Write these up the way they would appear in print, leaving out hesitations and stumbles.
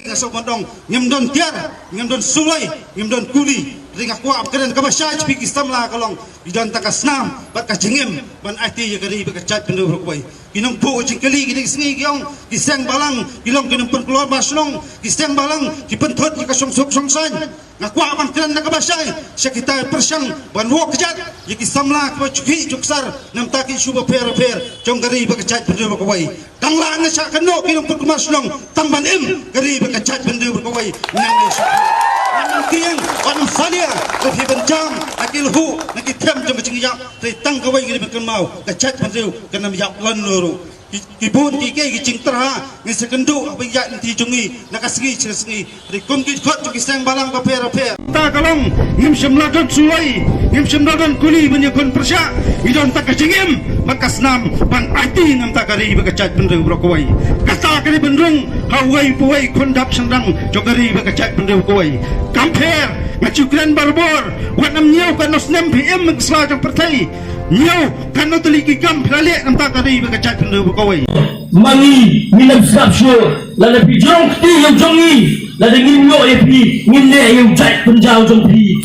Kasau bandong ngem don tiar ngem don sulai ngem don kuli ringa kuap keren kabasya pi kistamla kalong idan takasnam bat ka jengem ban ati ya gari ba chat pendu rokoi kinong po jingkali gini singi giong kisang balang kilong kinong pun keluar baslong kisang balang kipentot ki kasong songsan ngakwa ban keren kabasya sekita persang ban wo kejat ya kistamla ko chuki juksar nam taki shuba per jong gari ba chat pendu rokoi tangla nga sa kano kinong pun kumaslong tangban im gari ba chat pendu rokoi nang Anang tiang, anang salia, lebih bencam, akil hu, nak tiam jam berjingyak, tentang kawai gini makan mau, kecat pensiu, kena miyak lan loro. Kibun kike kicing terha, ngisi kendu, apa yang nanti jungi, nak sengi, rekom kikot jungi sang balang paper. Tak kalong, ngim semladon sulai, ngim semladon kuli menyekun persyak, idon tak kecingim, makas nam, ban ati nam tak kari berkecat pensiu berkawai. Kata kari bendung, hawai puai kondap sendang, jogari berkecat pensiu berkawai. Kamper, ngacukran barbor, wanam nyau kan nosnem PM mengeslah jang partai. Nyau kan teliki kam pelalik nam tak kari berkecat pensiu berkawai. Mangi minam sapsyo, lada bijong ti yang jongi, lada ngimyo epi, ngimne yang jat penjau jong pi.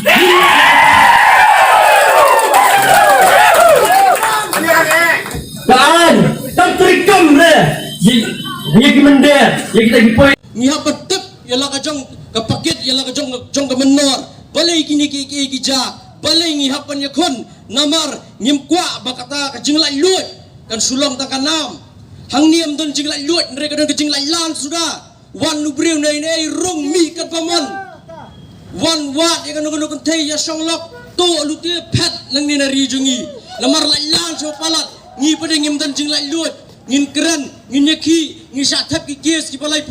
Kaan, tak terikam le. Ye kimende, ye kita gipoy. Ngiha petep ialah kajong kapakit ialah kajong jong kemenor. Balai kini ki ja, balai ngiha panyakon namar ngimkwa bakata kajinglai lut kan sulong takanam. Hang niam don jinglai lut mereka don kajinglai lan sudah. Wan nubriu nei rong mi kat paman. Wan wat ya kan ngon tei ya songlok to lutie pet lang ni nari jungi. Lamar lai lan so palat ngi pada ngim don jinglai lut ngin keren ngin yaki ngi sathap ki kes ki balai